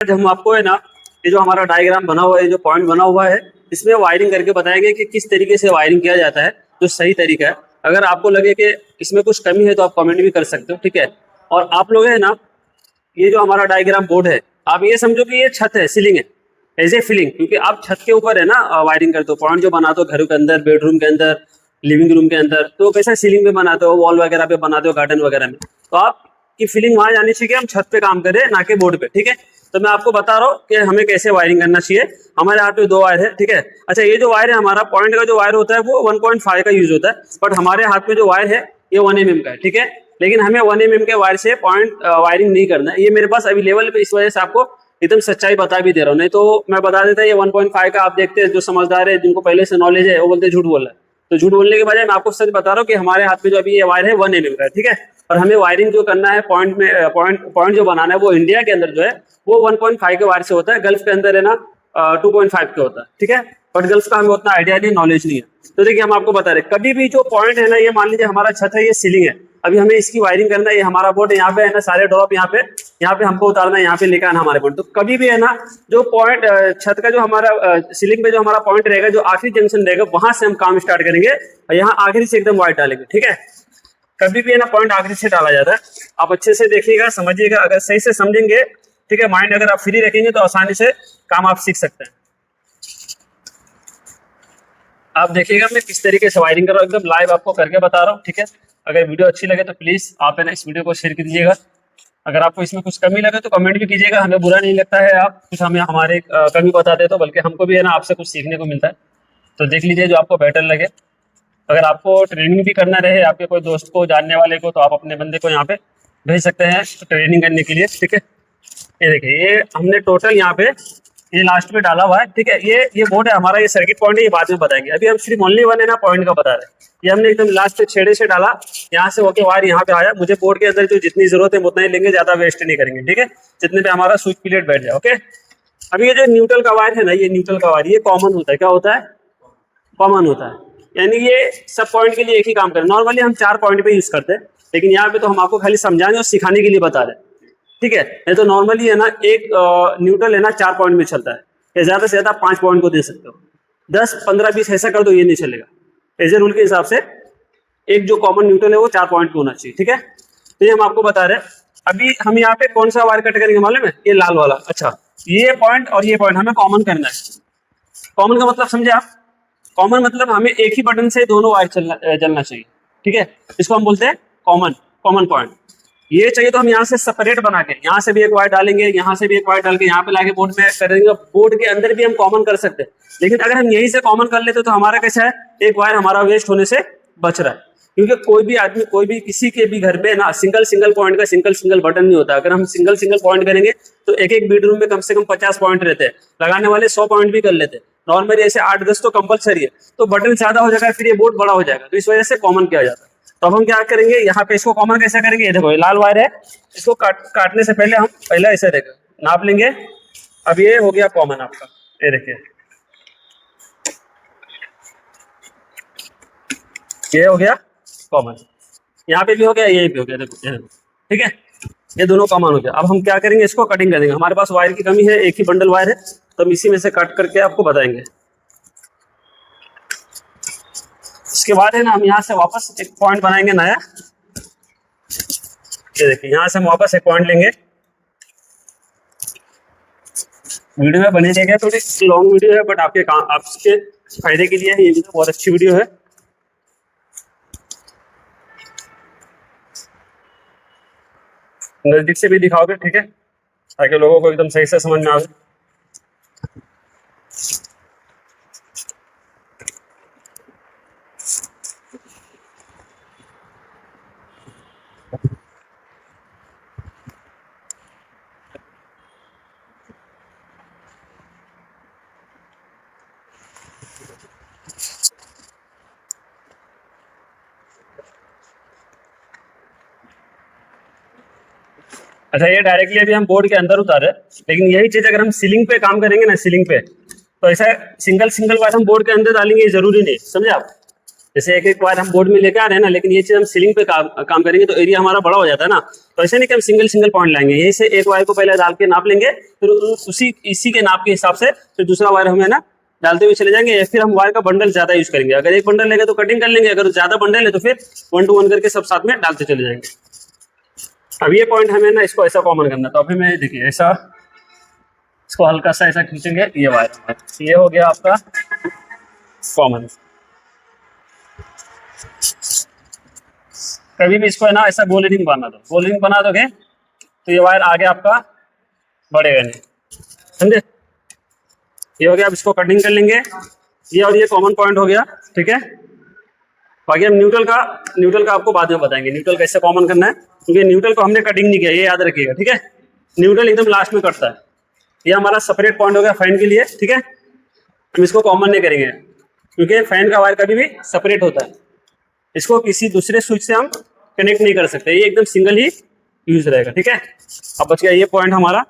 आज हम आपको है ना, ये जो हमारा डायग्राम बना हुआ है, जो पॉइंट बना हुआ है, इसमें वायरिंग करके बताएंगे कि किस तरीके से वायरिंग किया जाता है जो सही तरीका है। अगर आपको लगे कि इसमें कुछ कमी है तो आप कमेंट भी कर सकते हो, ठीक है। और आप लोग है ना, ये जो हमारा डायग्राम बोर्ड है, आप ये समझो कि ये छत है, सीलिंग है, एज ए फीलिंग, क्योंकि आप छत के ऊपर है ना वायरिंग करते हो, पॉइंट जो बनाते हो घरों के अंदर, बेडरूम के अंदर, लिविंग रूम के अंदर, तो कैसा सीलिंग पे बनाते हो, वॉल वगैरह पे बनाते हो, गार्डन वगैरह में, तो आपकी फीलिंग वहां जानी चाहिए कि हम छत पे काम करें ना कि बोर्ड पे, ठीक है। तो मैं आपको बता रहा हूँ कि हमें कैसे वायरिंग करना चाहिए। हमारे हाथ में 2 वायर है, ठीक है। अच्छा, ये जो वायर है हमारा पॉइंट का जो वायर होता है वो 1.5 का यूज होता है, बट हमारे हाथ में जो वायर है ये 1 mm का है, ठीक है। लेकिन हमें 1 mm के वायर से पॉइंट वायरिंग नहीं करना है, ये मेरे पास अवेलेबल है, इस वजह से आपको एकदम सच्चाई बता भी दे रहा हूँ। नहीं तो मैं बता देता ये 1.5 का, आप देखते हैं जो समझदार है, जिनको पहले से नॉलेज है, वो बोलते झूठ बोल रहा है। तो झूठ बोलने के बजाय मैं आपको सच बता रहा हूँ कि हमारे हाथ में जो अभी ये वायर है 1 mm का है, ठीक है। और हमें वायरिंग जो करना है पॉइंट में, पॉइंट जो बनाना है वो इंडिया के अंदर जो है वो 1.5 के वायर से होता है, गल्फ के अंदर है ना 2.5 के होता है, ठीक है। बट गल्फ का हमें उतना आइडिया नहीं, नॉलेज नहीं है। तो देखिए हम आपको बता रहे, कभी भी जो पॉइंट है ना, ये मान लीजिए हमारा छत है, ये सीलिंग है, अभी हमें इसकी वायरिंग करना है, ये हमारा बोर्ड है, यहाँ पे है ना सारे ड्रॉप, यहाँ पे हमको उतारना है, यहाँ पे लेकर आना हमारे पॉइंट। तो कभी भी है ना, जो पॉइंट छत का जो हमारा सीलिंग पे जो हमारा पॉइंट रहेगा, जो आखिरी जंक्शन रहेगा, वहां से हम काम स्टार्ट करेंगे और यहाँ आखिरी से एकदम वायर डालेंगे, ठीक है। कभी भी है ना पॉइंट आखिरी से डाला जाता है। आप अच्छे से देखिएगा, समझिएगा, अगर सही से समझेंगे, ठीक है, माइंड अगर आप फ्री रखेंगे तो आसानी से काम आप सीख सकते हैं। आप देखिएगा मैं किस तरीके से वायरिंग कर रहा हूँ, एकदम लाइव आपको करके बता रहा हूँ, ठीक है। अगर वीडियो अच्छी लगे तो प्लीज आप है ना इस वीडियो को शेयर कीजिएगा। अगर आपको इसमें कुछ कमी लगे तो कमेंट भी कीजिएगा, हमें बुरा नहीं लगता है आप कुछ हमें हमारे कमी बताते तो, बल्कि हमको भी है ना आपसे कुछ सीखने को मिलता है। तो देख लीजिए जो आपको बेटर लगे। अगर आपको ट्रेनिंग भी करना रहे आपके कोई दोस्त को, जानने वाले को, तो आप अपने बंदे को यहाँ पे भेज सकते हैं ट्रेनिंग करने के लिए, ठीक है। ये देखिए, ये हमने टोटल यहाँ पे ये लास्ट में डाला हुआ है, ठीक है। ये बोर्ड है हमारा, ये सर्किट पॉइंट है, ये बाद में बताएंगे। अभी हम सिर्फ ओनली वन है ना पॉइंट का बता रहे हैं। ये हमने एकदम लास्ट पे छेड़े से डाला, यहाँ से होके वायर यहाँ पे आया। मुझे बोर्ड के अंदर जो जितनी जरूरत है उतना ही लेंगे, ज्यादा वेस्ट नहीं करेंगे, ठीक है, जितने पे हमारा स्विच प्लेट बैठ जाए, ओके। अभी ये जो न्यूट्रल का वायर है ना, ये न्यूट्रल का वायर, ये कॉमन होता है, क्या होता है, कॉमन होता है, यानी ये सब पॉइंट के लिए एक ही काम करें। नॉर्मली हम 4 पॉइंट पे यूज करते हैं, लेकिन यहाँ पे तो हम आपको खाली समझाने और सिखाने के लिए बता रहे हैं, ठीक है। नहीं तो नॉर्मली है ना एक न्यूट्रल है ना 4 पॉइंट में चलता है, या ज्यादा से ज्यादा 5 पॉइंट को दे सकते हो। 10, 15, 20 ऐसा कर दो, ये नहीं चलेगा। एज ए रूल के हिसाब से एक जो कॉमन न्यूट्रल है वो 4 पॉइंट पे होना चाहिए, ठीक है। तो ये हम आपको बता रहे हैं। अभी हम यहाँ पे कौन सा वायर कट करेंगे मालूम है, ये लाल वाला। अच्छा, ये पॉइंट और ये पॉइंट हमें कॉमन करना है। कॉमन का मतलब समझे आप? कॉमन मतलब हमें एक ही बटन से दोनों वायर जलना चाहिए, ठीक है। इसको हम बोलते हैं कॉमन, कॉमन पॉइंट। ये चाहिए तो हम यहाँ से सेपरेट बना के यहाँ से भी एक वायर डालेंगे, यहाँ से भी एक वायर डाल के यहाँ पे लाके बोर्ड में करेंगे। बोर्ड के अंदर भी हम कॉमन कर सकते हैं, लेकिन अगर हम यहीं से कॉमन कर लेते तो हमारा कैसा है, एक वायर हमारा वेस्ट होने से बच रहा है। क्योंकि कोई भी आदमी, कोई भी किसी के भी घर में ना सिंगल पॉइंट का सिंगल बटन नहीं होता। अगर हम सिंगल पॉइंट करेंगे तो एक बेडरूम में कम से कम 50 पॉइंट रहते हैं, लगाने वाले 100 पॉइंट भी कर लेते हैं। नॉर्मली ऐसे 8-10 तो कंपलसरी है, तो बटन ज्यादा हो जाएगा, फिर ये बोर्ड बड़ा हो जाएगा, तो इस वजह से कॉमन किया जाता है। तो अब हम क्या करेंगे, यहाँ पे इसको कॉमन कैसे करेंगे, ये देखो ये लाल वायर है, इसको काटने से पहले हम पहले ऐसे देखो नाप लेंगे। अब ये हो गया कॉमन आपका, ये देखिए ये हो गया कॉमन, यहाँ पे भी हो गया, ये भी हो गया, देखो ये देखो, ठीक है, ये दोनों कॉमन हो गया। अब हम क्या करेंगे, इसको कटिंग करेंगे। हमारे पास वायर की कमी है, एक ही बंडल वायर है, तो हम इसी में से कट करके आपको बताएंगे। इसके बाद है ना हम यहाँ से वापस एक पॉइंट बनाएंगे नया। ये देखिए, यहाँ से हम वापस एक पॉइंट लेंगे। वीडियो में बने रहेगा, थोड़ी लॉन्ग वीडियो है, बट आपके फायदे के लिए है, ये भी तो बहुत अच्छी वीडियो है। नजदीक से भी दिखाओगे, ठीक है, ताकि लोगों को एकदम सही से समझ में आए। अच्छा, ये डायरेक्टली अभी हम बोर्ड के अंदर उतारे, लेकिन यही चीज अगर हम सीलिंग पे काम करेंगे ना, सीलिंग पे, तो ऐसा सिंगल वायर हम बोर्ड के अंदर डालेंगे, ये जरूरी नहीं, समझे आप। जैसे एक एक वायर हम बोर्ड में लेके आ रहे हैं ना, लेकिन ये चीज हम सीलिंग पे काम करेंगे तो एरिया हमारा बड़ा हो जाता है ना। तो ऐसे नहीं कि हम सिंगल सिंगल पॉइंट लाएंगे, यही से एक वायर को पहले डाल के नाप लेंगे, फिर उसी इसी के नाप के हिसाब से फिर दूसरा वायर हमें ना डालते हुए चले जाएंगे, या फिर हम वायर का बंडल ज्यादा यूज करेंगे। अगर एक बंडल लेंगे तो कटिंग कर लेंगे, अगर ज्यादा बंडल है तो फिर 1 to 1 करके सब साथ में डालते चले जाएंगे। अब ये पॉइंट हमें ना इसको ऐसा कॉमन करना, तो अभी मैं देखिए ऐसा इसको हल्का सा ऐसा खींचेंगे, ये वायर ये हो गया आपका कॉमन। कभी भी इसको है ना ऐसा गोल रिंग बना दो, गोल रिंग बना दोगे तो ये वायर आगे आपका बढ़ेगा नहीं, समझे। ये हो गया, अब इसको कटिंग कर लेंगे, ये और ये कॉमन पॉइंट हो गया, ठीक है। बाकी हम न्यूट्रल का आपको बाद में बताएंगे, न्यूट्रल कैसे कॉमन करना है, क्योंकि न्यूट्रल को हमने कटिंग नहीं किया, ये याद रखिएगा, ठीक है। न्यूट्रल एकदम लास्ट में कटता है। ये हमारा सेपरेट पॉइंट हो गया फैन के लिए, ठीक है। हम इसको कॉमन नहीं करेंगे क्योंकि फैन का वायर कभी भी सेपरेट होता है, इसको किसी दूसरे स्विच से हम कनेक्ट नहीं कर सकते, ये एकदम सिंगल ही यूज रहेगा, ठीक है। अब बच गया ये पॉइंट हमारा,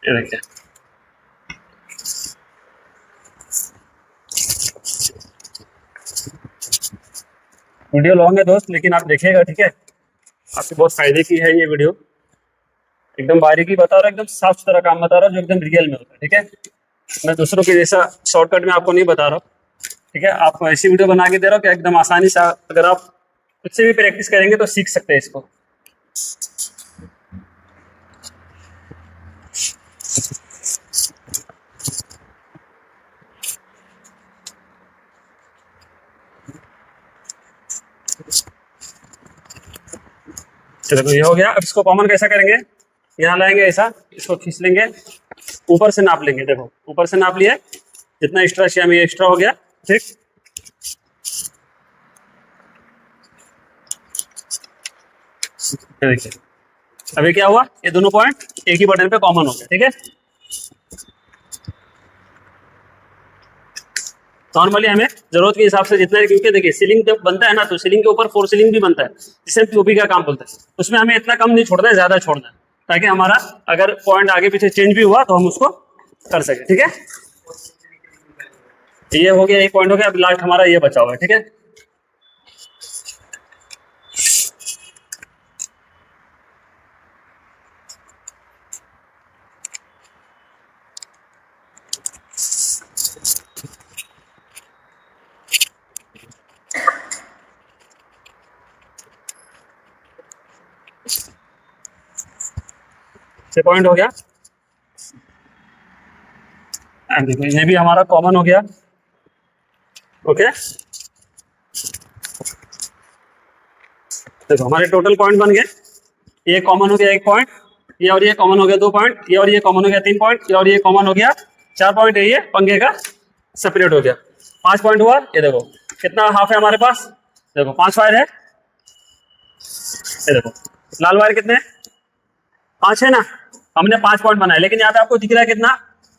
ये देखिए। वीडियो लॉन्ग है दोस्त, लेकिन आप देखिएगा, ठीक है। आपके बहुत फायदे की है ये वीडियो, एकदम बारीकी बता रहा हूँ, एकदम साफ सुथरा काम बता रहा हूँ जो एकदम रियल में होता है, ठीक है। मैं दूसरों के जैसा शॉर्टकट में आपको नहीं बता रहा हूँ, ठीक है। आपको ऐसी वीडियो बना के दे रहा हूँ कि एकदम आसानी से अगर आप खुद से भी प्रैक्टिस करेंगे तो सीख सकते हैं इसको। चलो ये हो गया, अब इसको कॉमन कैसा करेंगे, यहाँ लाएंगे ऐसा, इसको खींच लेंगे, ऊपर से नाप लेंगे, देखो ऊपर से नाप लिया, जितना एक्स्ट्रा चाहिए हमें एक्स्ट्रा हो गया, ठीक। देखिए अभी क्या हुआ, ये दोनों पॉइंट एक ही बटन पे कॉमन हो गए, ठीक है। नॉर्मली हमें जरूरत के हिसाब से जितना है, क्योंकि देखिए सीलिंग जब बनता है ना तो सीलिंग के ऊपर फोर सीलिंग भी बनता है, जिसे पीओपी का काम बोलते हैं। उसमें हमें इतना कम नहीं छोड़ना है, ज्यादा छोड़ना है, ताकि हमारा अगर पॉइंट आगे पीछे चेंज भी हुआ तो हम उसको कर सके, ठीक है। ये हो गया, एक पॉइंट हो गया, अब लास्ट हमारा ये बचा हुआ है, ठीक है। ये पॉइंट हो गया, देखो ये भी हमारा कॉमन हो गया, ओके। देखो हमारे टोटल पॉइंट बन गए, ये कॉमन हो गया एक पॉइंट, ये और ये कॉमन हो गया 2 पॉइंट, ये और ये कॉमन हो गया 3 पॉइंट, ये और ये कॉमन हो गया 4 पॉइंट, ये पंखे का सेपरेट हो गया 5 पॉइंट हुआ। ये देखो कितना हाफ है हमारे पास, देखो 5 वायर है, ये देखो लाल वायर कितने 5 है ना, हमने 5 पॉइंट बनाए, लेकिन यहाँ पे आपको दिख रहा है कितना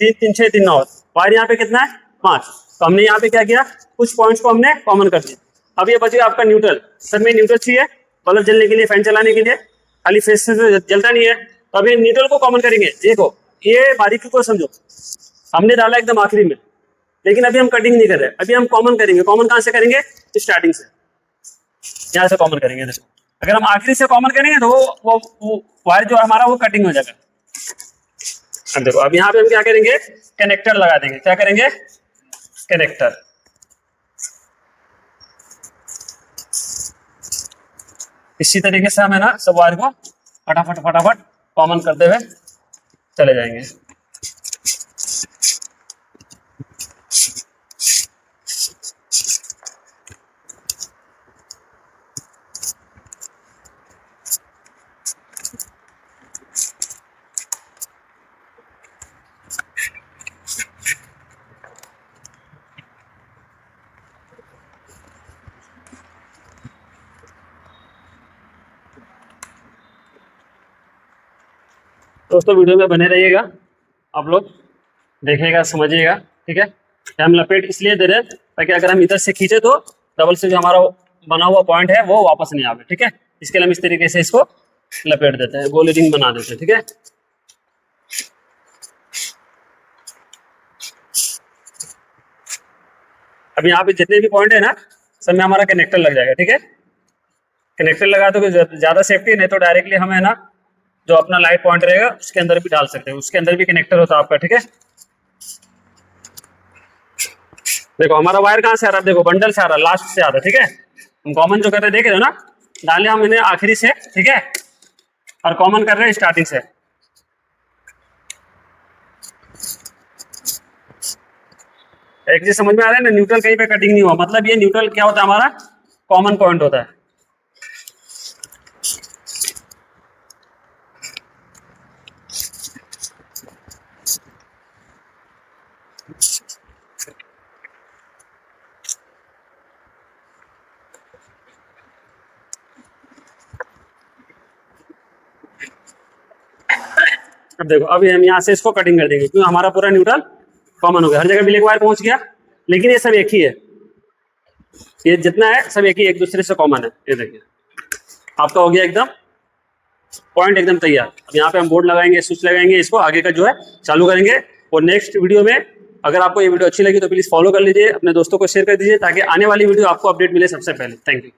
3 3 6 3 9 वायर, यहाँ पे कितना है 5। तो हमने यहाँ पे क्या किया, कुछ पॉइंट्स को हमने कॉमन कर दिया। अब ये बच गया आपका न्यूट्रल, सर में न्यूट्रल चाहिए बल्ब जलने के लिए, फैन चलाने के लिए, खाली फेस से जलता नहीं है, तो अभी न्यूट्रल को कॉमन करेंगे। देखो ये बारीकी को समझो, हमने डाला एकदम आखिरी में, लेकिन अभी हम कटिंग नहीं कर रहे, अभी हम कॉमन करेंगे। कॉमन कहाँ से करेंगे, स्टार्टिंग से, यहाँ से कॉमन करेंगे। देखो अगर हम आखिरी से कॉमन करेंगे तो वो वायर जो हमारा वो कटिंग हो जाएगा। अब देखो अब यहाँ पे हम क्या करेंगे, कनेक्टर लगा देंगे। क्या करेंगे, कनेक्टर। इसी तरीके से हमें ना सब वायर को फटाफट फटाफट कॉमन करते हुए चले जाएंगे। दोस्तों वीडियो में बने रहिएगा, आप लोग देखिएगा समझिएगा, ठीक है। हम लपेट इसलिए दे रहे हैं ताकि अगर हम इधर से खींचे तो डबल से जो हमारा बना हुआ पॉइंट है वो वापस नहीं आवे, ठीक है। इसके लिए हम इस तरीके से इसको लपेट देते हैं, गोली रिंग बना देते हैं, ठीक है। अब यहाँ पे जितने भी पॉइंट है ना, सब में हमारा कनेक्टर लग जाएगा। ठीक है, कनेक्टर लगा तो ज्यादा सेफ्टी, नहीं तो डायरेक्टली हम है ना जो अपना लाइट पॉइंट रहेगा उसके अंदर भी डाल सकते हैं, उसके अंदर भी कनेक्टर होता है आपका। ठीक है, देखो हमारा वायर कहाँ से आ रहा है, देखो बंडल से आ रहा है, लास्ट से आ रहा है। ठीक है, हम कॉमन जो कर रहे देख रहे हो ना, डाले हम इन्हें आखिरी से। ठीक है, और कॉमन कर रहे हैं स्टार्टिंग से। एक चीज समझ में आ रहा है ना, न्यूट्रल कहीं पे कटिंग नहीं हुआ, मतलब ये न्यूट्रल क्या होता है, हमारा कॉमन पॉइंट होता है। अब देखो, अभी हम यहाँ से इसको कटिंग कर देंगे, क्योंकि हमारा पूरा न्यूट्रल कॉमन हो गया, हर जगह ब्लैक वायर पहुंच गया। लेकिन ये सब एक ही है, ये जितना है सब एक ही, एक दूसरे से कॉमन है। ये देखिए आपका हो गया एकदम पॉइंट एकदम तैयार। अब यहाँ पे हम बोर्ड लगाएंगे, स्विच लगाएंगे, इसको आगे का जो है चालू करेंगे। और नेक्स्ट वीडियो में अगर आपको ये वीडियो अच्छी लगी तो प्लीज फॉलो कर लीजिए, अपने दोस्तों को शेयर कर दीजिए, ताकि आने वाली वीडियो आपको अपडेट मिले सबसे पहले। Thank you.